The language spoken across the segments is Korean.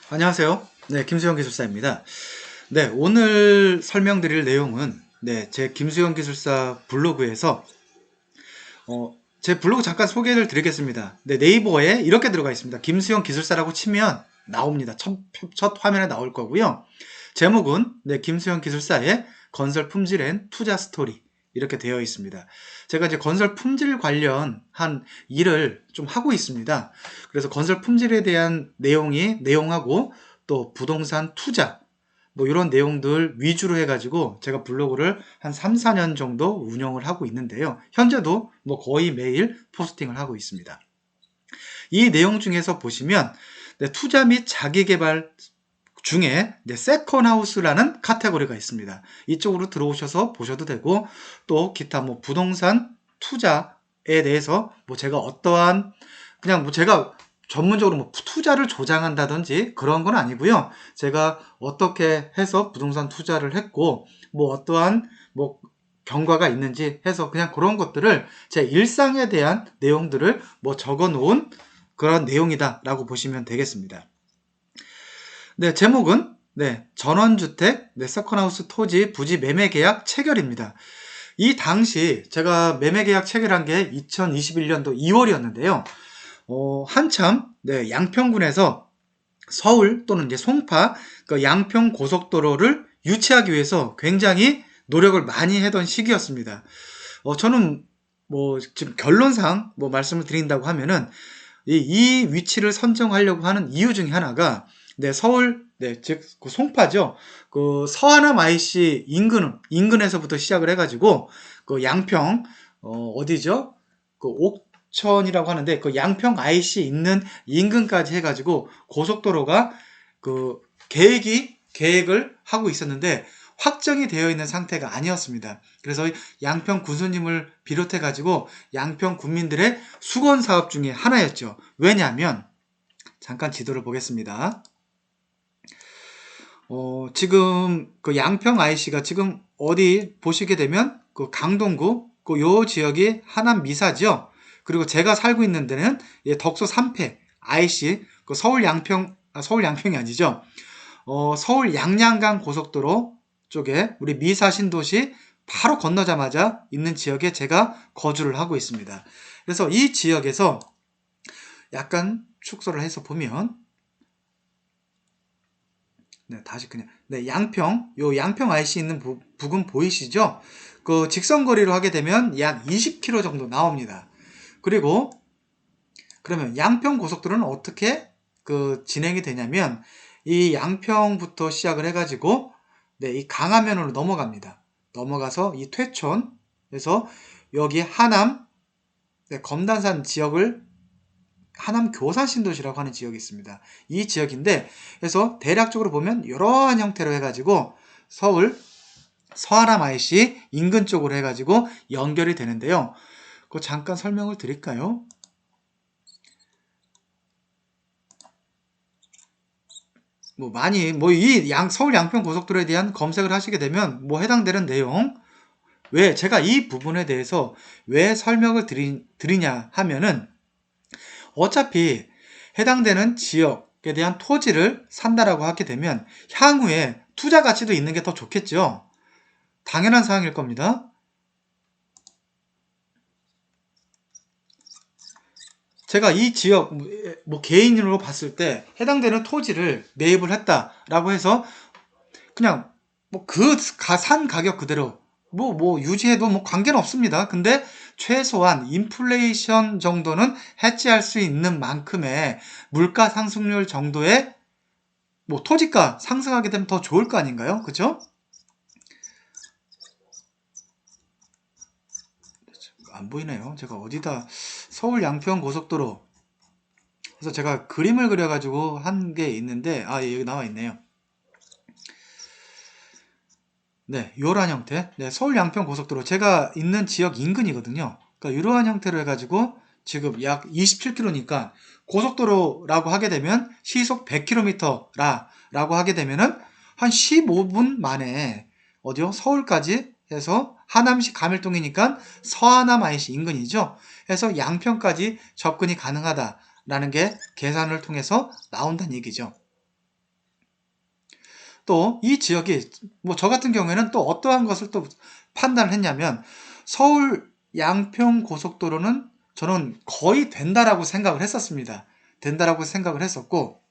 안녕하세요. 네, 김수영 기술사입니다. 네, 오늘 설명드릴 내용은 제 김수영 기술사 블로그에서 제 블로그 잠깐 소개를 드리겠습니다. 네, 네이버에 이렇게 들어가 있습니다. 김수영 기술사라고 치면 나옵니다. 첫 화면에 나올 거고요. 제목은 김수영 기술사의 건설 품질엔 투자 스토리 이렇게 되어 있습니다. 제가 이제 건설 품질 관련한 일을 좀 하고 있습니다. 그래서 건설 품질에 대한 내용하고 또 부동산 투자 뭐 이런 내용들 위주로 해가지고 제가 블로그를 한 3, 4년 정도 운영을 하고 있는데요. 현재도 뭐 거의 매일 포스팅을 하고 있습니다. 이 내용 중에서 보시면 투자 및 자기개발 중에 세컨하우스라는 카테고리가 있습니다. 이쪽으로 들어오셔서 보셔도 되고 또 기타 뭐 부동산 투자에 대해서 뭐 제가 어떠한 그냥 뭐 제가 전문적으로 뭐 투자를 조장한다든지 그런 건 아니고요. 제가 어떻게 해서 부동산 투자를 했고 뭐 어떠한 뭐 경과가 있는지 해서 그냥 그런 것들을 제 일상에 대한 내용들을 뭐 적어 놓은 그런 내용이다라고 보시면 되겠습니다. 네, 제목은 전원주택 세컨하우스 토지 부지 매매 계약 체결입니다. 이 당시 제가 매매 계약 체결한 게 2021년도 2월이었는데요. 한참 양평군에서 서울 또는 이제 송파 그 양평 고속도로를 유치하기 위해서 굉장히 노력을 많이 하던 시기였습니다. 저는 뭐 지금 결론상 뭐 말씀을 드린다고 하면은 이 위치를 선정하려고 하는 이유 중에 하나가 서울 즉 그 송파죠. 그 서하남 IC 인근에서부터 시작을 해가지고 그 양평 어디죠? 그 옥천이라고 하는데 그 양평 IC 있는 인근까지 해가지고 고속도로가 그 계획을 하고 있었는데 확정이 되어 있는 상태가 아니었습니다. 그래서 양평 군수님을 비롯해 가지고 양평 군민들의 수건 사업 중에 하나였죠. 왜냐하면 잠깐 지도를 보겠습니다. 지금 그 양평 IC가 지금 어디 보시게 되면 그 강동구 그 요 지역이 하남 미사죠. 그리고 제가 살고 있는 데는 덕소 3패 IC 그 서울 양평이 아니죠. 서울 양양간 고속도로 쪽에 우리 미사 신도시 바로 건너자마자 있는 지역에 제가 거주를 하고 있습니다. 그래서 이 지역에서 약간 축소를 해서 보면 다시 그냥 양평 IC 있는 부근 보이시죠? 그 직선거리로 하게 되면 약 20km 정도 나옵니다. 그리고 그러면 양평 고속도로는 어떻게 그 진행이 되냐면 이 양평부터 시작을 해가지고 이 강화면으로 넘어갑니다. 넘어가서 이 퇴촌에서 여기 하남 검단산 지역을 하남 교산 신도시라고 하는 지역이 있습니다. 이 지역인데 그래서 대략적으로 보면 이러한 형태로 해가지고 서울 서하남 IC 인근 쪽으로 해가지고 연결이 되는데요. 그 잠깐 설명을 드릴까요? 뭐 많이 뭐 이 서울 양평 고속도로에 대한 검색을 하시게 되면 뭐 해당되는 내용 왜 제가 이 부분에 대해서 왜 설명을 드리냐 하면은 어차피 해당되는 지역에 대한 토지를 산다라고 하게 되면 향후에 투자 가치도 있는 게 더 좋겠죠. 당연한 사항일 겁니다. 제가 이 지역 뭐 개인으로 봤을 때 해당되는 토지를 매입을 했다라고 해서 그냥 뭐 그 산 가격 그대로 뭐 유지해도 뭐 관계는 없습니다. 근데 최소한 인플레이션 정도는 해지할 수 있는 만큼의 물가 상승률 정도의 뭐 토지가 상승하게 되면 더 좋을 거 아닌가요? 그죠? 안 보이네요. 제가 어디다 서울 양평 고속도로 그래서 제가 그림을 그려가지고 한 게 있는데 여기 나와 있네요. 요런 형태. 서울 양평 고속도로 제가 있는 지역 인근이거든요. 그러니까 이러한 형태로 해가지고 지금 약 27km니까 고속도로라고 하게 되면 시속 100km라고 하게 되면은 한 15분 만에 어디요? 서울까지 해서 하남시 가밀동이니까 서하남 IC 인근이죠. 해서 양평까지 접근이 가능하다라는 게 계산을 통해서 나온다는 얘기죠. 또 이 지역이 뭐 저 같은 경우에는 또 어떠한 것을 또 판단을 했냐면 서울 양평 고속도로는 저는 거의 된다라고 생각을 했었습니다. 된다라고 생각을 했었고,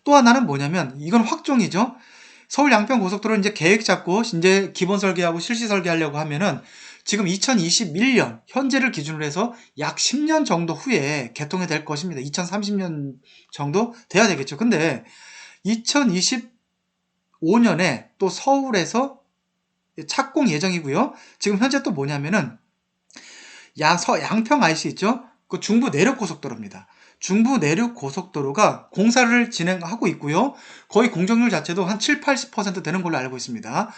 또 하나는 뭐냐면 이건 확정이죠. 서울 양평 고속도로 이제 계획 잡고 이제 기본 설계하고 실시 설계하려고 하면은 지금 2021년 현재를 기준으로 해서 약 10년 정도 후에 개통이 될 것입니다. 2030년 정도 돼야 되겠죠. 근데 2025년에 또 서울에서 착공 예정이고요. 지금 현재 또 뭐냐면은 양평 IC 있죠? 그 중부 내륙 고속도로입니다. 중부 내륙 고속도로가 공사를 진행하고 있고요. 거의 공정률 자체도 한 7, 80% 되는 걸로 알고 있습니다.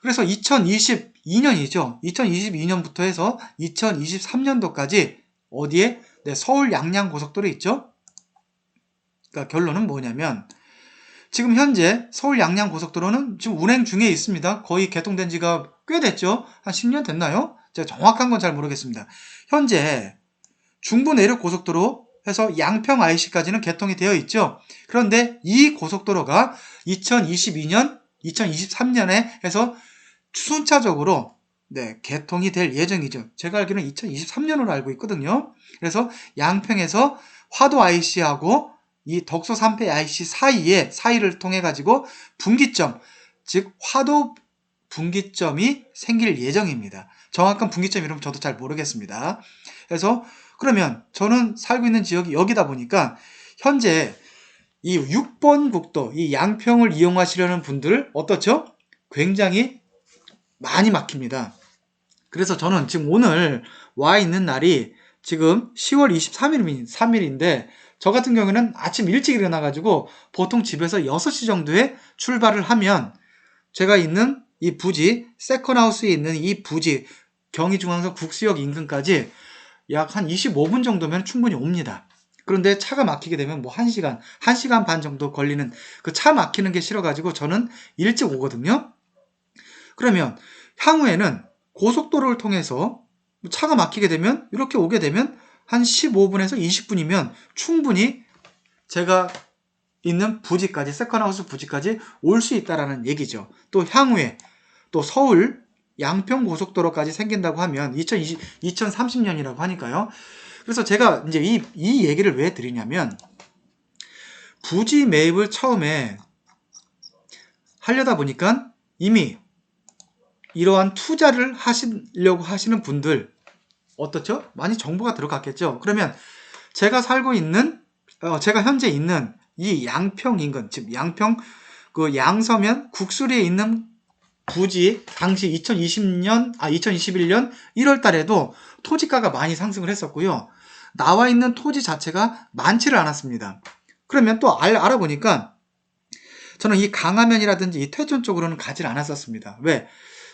그래서 2022년이죠. 2022년부터 해서 2023년도까지 어디에? 네, 서울 양양 고속도로 있죠? 그러니까 결론은 뭐냐면 지금 현재 서울 양양 고속도로는 지금 운행 중에 있습니다. 거의 개통된 지가 꽤 됐죠. 한 10년 됐나요? 제가 정확한 건 잘 모르겠습니다. 현재 중부 내륙 고속도로 해서 양평 IC까지는 개통이 되어 있죠. 그런데 이 고속도로가 2022년, 2023년에 해서 순차적으로 개통이 될 예정이죠. 제가 알기로는 2023년으로 알고 있거든요. 그래서 양평에서 화도 IC하고 이 덕소 삼패 IC 사이를 통해 가지고 분기점, 즉 화도 분기점이 생길 예정입니다. 정확한 분기점 이름 저도 잘 모르겠습니다. 그래서 그러면 저는 살고 있는 지역이 여기다 보니까 현재 이 6번 국도, 이 양평을 이용하시려는 분들 어떻죠? 굉장히 많이 막힙니다. 그래서 저는 지금 오늘 와 있는 날이 지금 10월 23일인데 저 같은 경우에는 아침 일찍 일어나가지고 보통 집에서 6시 정도에 출발을 하면 제가 있는 이 부지, 세컨하우스에 있는 이 부지, 경의중앙선 국수역 인근까지 약 한 25분 정도면 충분히 옵니다. 그런데 차가 막히게 되면 뭐 1시간 반 정도 걸리는 그 차 막히는 게 싫어가지고 저는 일찍 오거든요. 그러면 향후에는 고속도로를 통해서 차가 막히게 되면 이렇게 오게 되면 한 15분에서 20분이면 충분히 제가 있는 부지까지, 세컨하우스 부지까지 올 수 있다라는 얘기죠. 또 향후에 또 서울 양평 고속도로까지 생긴다고 하면 2030년이라고 하니까요. 그래서 제가 이제 이 얘기를 왜 드리냐면 부지 매입을 처음에 하려다 보니까 이미 이러한 투자를 하시려고 하시는 분들 어떻죠? 많이 정보가 들어갔겠죠. 그러면 제가 제가 현재 있는 이 양평 인근, 즉 양평 그 양서면 국수리에 있는 부지 당시 2021년 1월 달에도 토지가가 많이 상승을 했었고요. 나와 있는 토지 자체가 많지를 않았습니다. 그러면 또 알아보니까 저는 이 강화면이라든지 이 퇴촌 쪽으로는 가지 않았었습니다. 왜?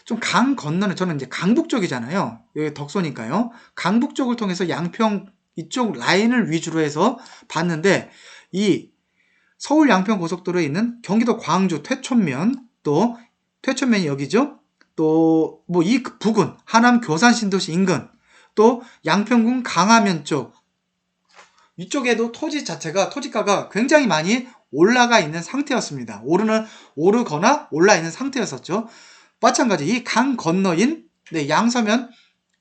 좀 강 건너는 저는 이제 강북 쪽이잖아요. 여기 덕소니까요. 강북 쪽을 통해서 양평 이쪽 라인을 위주로 해서 봤는데 이 서울 양평 고속도로에 있는 경기도 광주 퇴촌면 또 퇴촌면이 여기죠. 또 뭐 이 부근 하남 교산 신도시 인근 또 양평군 강화면 쪽 이쪽에도 토지가가 굉장히 많이 올라가 있는 상태였습니다. 오르거나 올라 있는 상태였었죠. 마찬가지 이 강 건너인 양서면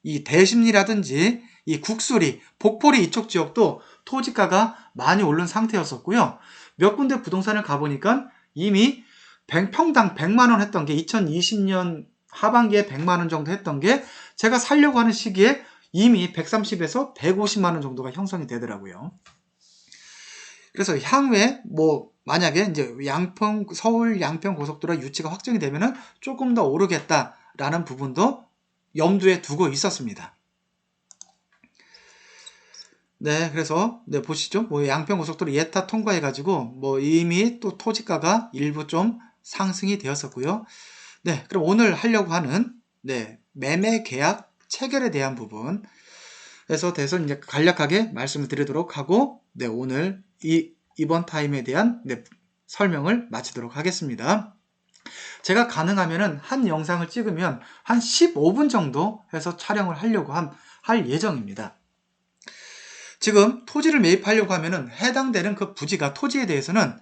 이 대심리라든지 이 국수리, 복포리 이쪽 지역도 토지가가 많이 오른 상태였었고요. 몇 군데 부동산을 가보니까 이미 평당 100만 원 했던 게 2020년 하반기에 100만 원 정도 했던 게 제가 살려고 하는 시기에 이미 130에서 150만 원 정도가 형성이 되더라고요. 그래서 향후에 뭐 만약에 이제 서울 양평 고속도로 유치가 확정이 되면은 조금 더 오르겠다라는 부분도 염두에 두고 있었습니다. 네, 그래서 보시죠. 뭐 양평 고속도로 예타 통과해가지고 뭐 이미 또 토지가가 일부 좀 상승이 되었었고요. 네, 그럼 오늘 하려고 하는 매매 계약 체결에 대한 부분 에서 대해서 이제 간략하게 말씀을 드리도록 하고 오늘 이번 타임에 대한 설명을 마치도록 하겠습니다. 제가 가능하면은 한 영상을 찍으면 한 15분 정도 해서 촬영을 하려고 할 예정입니다. 지금 토지를 매입하려고 하면은 해당되는 그 부지가 토지에 대해서는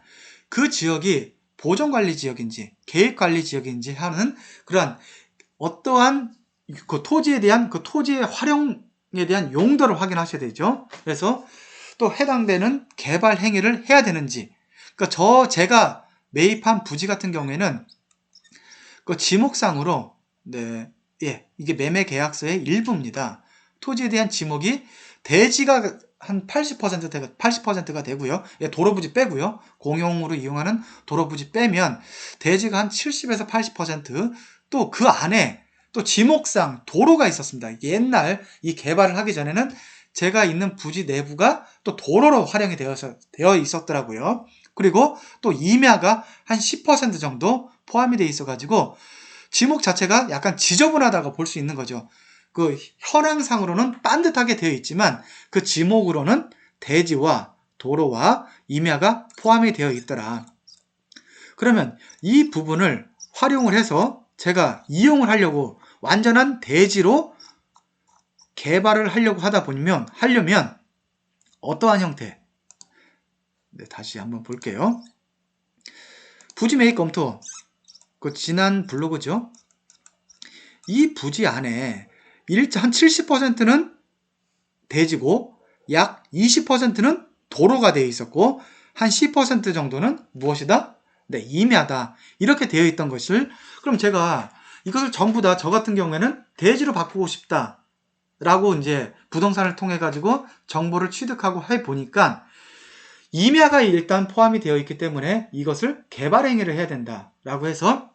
그 지역이 보전관리지역인지 계획관리지역인지 하는 그러한 어떠한 그 토지에 대한 그 토지의 활용에 대한 용도를 확인하셔야 되죠. 그래서 또 해당되는 개발 행위를 해야 되는지, 그러니까 제가 매입한 부지 같은 경우에는 그 지목상으로 이게 매매 계약서의 일부입니다. 토지에 대한 지목이 대지가 한 80%가 되고요. 도로부지 빼고요. 공용으로 이용하는 도로부지 빼면 대지가 한 70에서 80%, 또 그 안에 또 지목상 도로가 있었습니다. 옛날 이 개발을 하기 전에는 제가 있는 부지 내부가 또 도로로 활용이 되어 있었더라고요. 그리고 또 임야가 한 10% 정도 포함이 되어 있어가지고 지목 자체가 약간 지저분하다고 볼 수 있는 거죠. 그 현황상으로는 반듯하게 되어 있지만 그 지목으로는 대지와 도로와 임야가 포함이 되어 있더라. 그러면 이 부분을 활용을 해서 제가 이용을 하려고 완전한 대지로 개발을 하려고 하려면 어떠한 형태? 다시 한번 볼게요. 부지 매입 검토. 그 지난 블로그죠. 이 부지 안에 한 70%는 대지고 약 20%는 도로가 되어 있었고 한 10% 정도는 무엇이다? 임야다. 이렇게 되어 있던 것을, 그럼 제가 이것을 전부 다 저 같은 경우에는 대지로 바꾸고 싶다 라고 이제 부동산을 통해 가지고 정보를 취득하고 해 보니까 임야가 일단 포함이 되어 있기 때문에 이것을 개발 행위를 해야 된다 라고 해서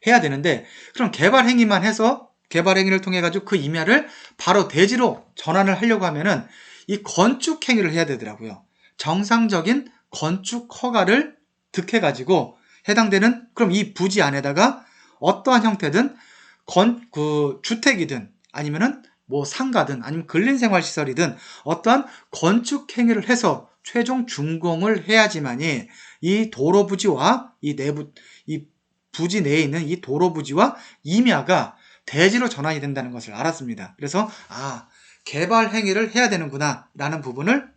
해야 되는데, 그럼 개발 행위만 해서 개발 행위를 통해 가지고 그 임야를 바로 대지로 전환을 하려고 하면은 이 건축 행위를 해야 되더라고요. 정상적인 건축 허가를 득해 가지고 해당되는, 그럼 이 부지 안에다가 어떠한 형태든 주택이든 아니면은 뭐 상가든 아니면 근린생활시설이든 어떠한 건축 행위를 해서 최종 준공을 해야지만이 이 도로 부지와 이 부지 내에 있는 이 도로 부지와 임야가 대지로 전환이 된다는 것을 알았습니다. 그래서 개발 행위를 해야 되는구나 라는 부분을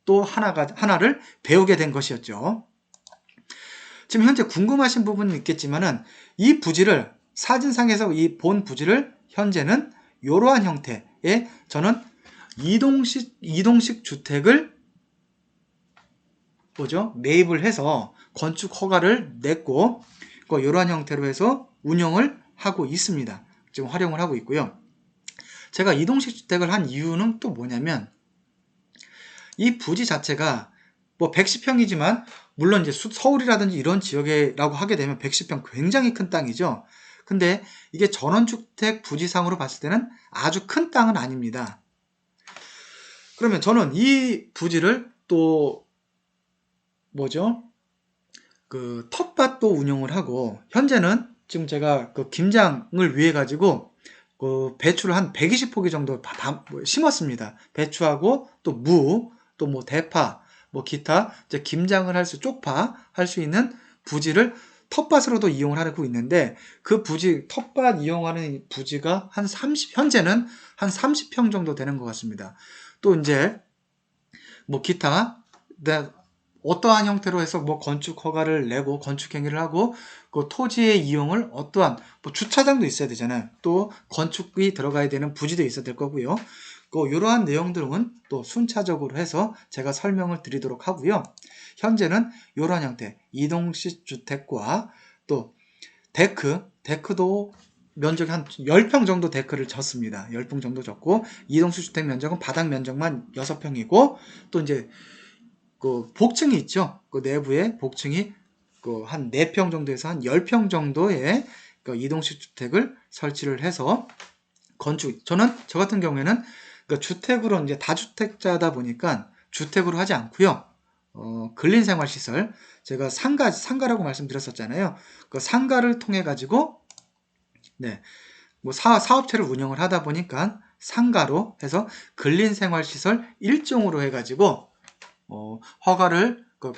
또 하나를 배우게 된 것이었죠. 지금 현재 궁금하신 부분은 있겠지만은 이 부지를 사진상에서 이 본 부지를 현재는 이러한 형태의 저는 이동식 주택을 매입을 해서 건축 허가를 냈고 이러한 형태로 해서 운영을 하고 있습니다. 지금 활용을 하고 있고요. 제가 이동식 주택을 한 이유는 또 뭐냐면 이 부지 자체가 뭐 110평이지만 물론 이제 서울이라든지 이런 지역이라고 하게 되면 110평 굉장히 큰 땅이죠. 근데 이게 전원주택 부지상으로 봤을 때는 아주 큰 땅은 아닙니다. 그러면 저는 이 부지를 또 그 텃밭도 운영을 하고, 현재는 지금 제가 그 김장을 위해 가지고 그 배추를 한 120포기 정도 심었습니다. 배추하고 또 무, 또 뭐 대파, 뭐 기타 이제 김장을 쪽파 할 수 있는 부지를 텃밭으로도 이용을 하고 있는데, 그 텃밭 이용하는 부지가 현재는 한 30평 정도 되는 것 같습니다. 또 이제 뭐 기타 어떠한 형태로 해서 뭐 건축 허가를 내고 건축 행위를 하고 그 토지의 이용을 어떠한 뭐 주차장도 있어야 되잖아요. 또 건축이 들어가야 되는 부지도 있어야 될 거고요. 이러한 내용들은 또 순차적으로 해서 제가 설명을 드리도록 하고요. 현재는 이러한 형태 이동식 주택과 또 데크도 면적이 한 10평 정도 데크를 졌습니다. 10평 정도 졌고, 이동식 주택 면적은 바닥 면적만 6평이고, 또 이제 그 복층이 있죠. 그 내부에 복층이 그 한 4평 정도에서 한 10평 정도의 그 이동식 주택을 설치를 해서 저는 저 같은 경우에는 그 주택으로 이제 다주택자다 보니까 주택으로 하지 않고요. 근린생활시설, 제가 상가라고 말씀드렸었잖아요. 그 상가를 통해 가지고 뭐 사업체를 운영을 하다 보니까 상가로 해서 근린생활시설 1종으로 해가지고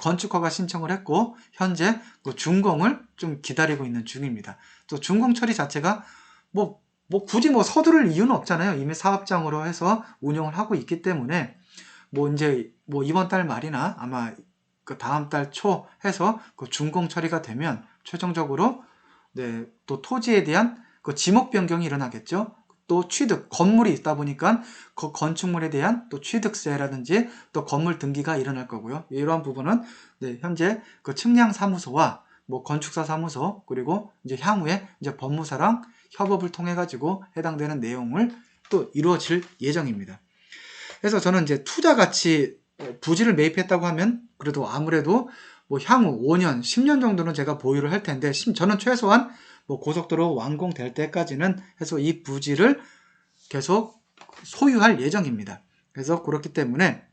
건축 허가 신청을 했고, 현재 그 준공을 좀 기다리고 있는 중입니다. 또 준공 처리 자체가 굳이 서두를 이유는 없잖아요. 이미 사업장으로 해서 운영을 하고 있기 때문에 이번 달 말이나 아마 그 다음 달 초 해서 그 준공 처리가 되면 최종적으로 네, 또 토지에 대한 그 지목 변경이 일어나겠죠. 또 취득, 건물이 있다 보니까 그 건축물에 대한 또 취득세라든지 또 건물 등기가 일어날 거고요. 이러한 부분은 네, 현재 그 측량 사무소와 뭐 건축사 사무소 그리고 이제 향후에 이제 법무사랑 협업을 통해 가지고 해당되는 내용을 또 이루어질 예정입니다. 그래서 저는 이제 투자 가치 부지를 매입했다고 하면 그래도 아무래도 뭐 향후 5년, 10년 정도는 제가 보유를 할 텐데 저는 최소한 뭐 고속도로 완공될 때까지는 해서 이 부지를 계속 소유할 예정입니다. 그래서 그렇기 때문에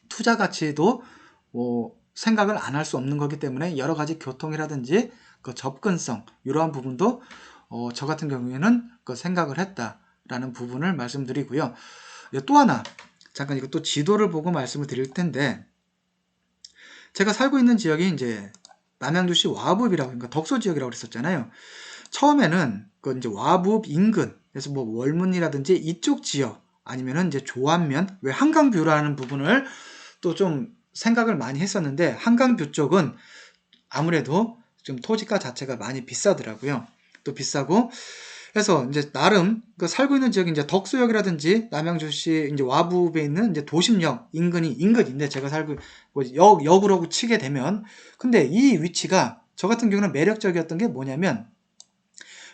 투자 가치도 뭐 생각을 안 할 수 없는 거기 때문에 여러 가지 교통이라든지 그 접근성 이러한 부분도 저 같은 경우에는 그 생각을 했다라는 부분을 말씀드리고요. 또 하나 잠깐 이거 또 지도를 보고 말씀을 드릴 텐데 제가 살고 있는 지역이 이제 남양주시 와부읍이라고 그러니까 덕소 지역이라고 그랬었잖아요. 처음에는 그 이제 와부읍 인근 그래서 뭐 월문이라든지 이쪽 지역 아니면은 이제 조안면 왜 한강뷰라는 부분을 또 좀 생각을 많이 했었는데 한강뷰 쪽은 아무래도 좀 토지가 자체가 많이 비싸더라고요. 또 비싸고 해서 이제 나름 그 살고 있는 지역이 이제 덕수역이라든지 남양주시 이제 와부에 있는 이제 도심역 인근인데 제가 살고 역으로 치게 되면 근데 이 위치가 저 같은 경우는 매력적이었던 게 뭐냐면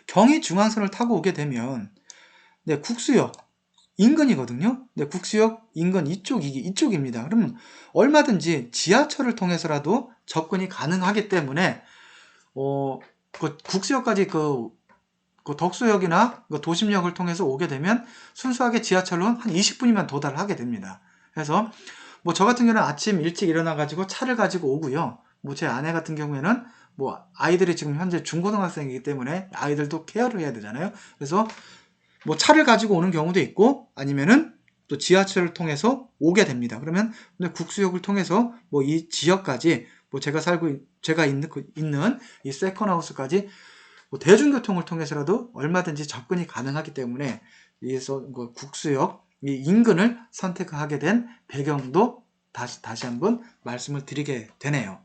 경의중앙선을 타고 오게 되면 네, 국수역 인근이거든요. 네, 국수역 인근 이쪽입니다. 그러면 얼마든지 지하철을 통해서라도 접근이 가능하기 때문에 그 국수역까지 그 덕수역이나 그 도심역을 통해서 오게 되면 순수하게 지하철로 한 20분이면 도달하게 됩니다. 그래서 뭐 저 같은 경우는 아침 일찍 일어나 가지고 차를 가지고 오고요. 뭐 제 아내 같은 경우에는 뭐 아이들이 지금 현재 중고등학생이기 때문에 아이들도 케어를 해야 되잖아요. 그래서 뭐 차를 가지고 오는 경우도 있고 아니면은 또 지하철을 통해서 오게 됩니다. 그러면 국수역을 통해서 뭐 이 지역까지 뭐 제가 있는 이 세컨하우스까지 뭐 대중교통을 통해서라도 얼마든지 접근이 가능하기 때문에 이에서 뭐 국수역 이 인근을 선택하게 된 배경도 다시 한번 말씀을 드리게 되네요.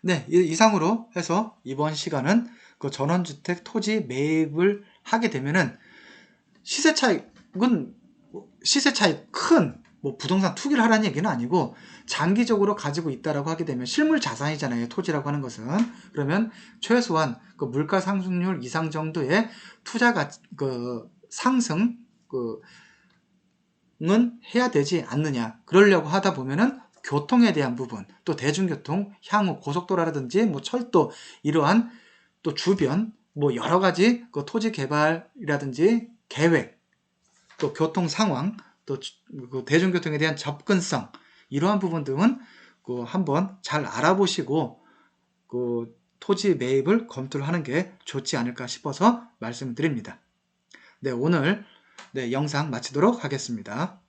네, 이상으로 해서 이번 시간은 그 전원주택 토지 매입을 하게 되면은 시세 차익은 시세 차익 큰 뭐 부동산 투기를 하라는 얘기는 아니고 장기적으로 가지고 있다라고 하게 되면 실물 자산이잖아요. 토지라고 하는 것은. 그러면 최소한 그 물가 상승률 이상 정도의 투자가 그 상승 은 해야 되지 않느냐. 그러려고 하다 보면은 교통에 대한 부분, 또 대중교통, 향후 고속도로라든지 뭐 철도 이러한 또 주변 뭐 여러 가지 그 토지 개발이라든지 계획, 또 교통 상황, 또 그 대중교통에 대한 접근성 이러한 부분 등은 그 한번 잘 알아보시고 그 토지 매입을 검토를 하는 게 좋지 않을까 싶어서 말씀드립니다. 네, 오늘 네, 영상 마치도록 하겠습니다.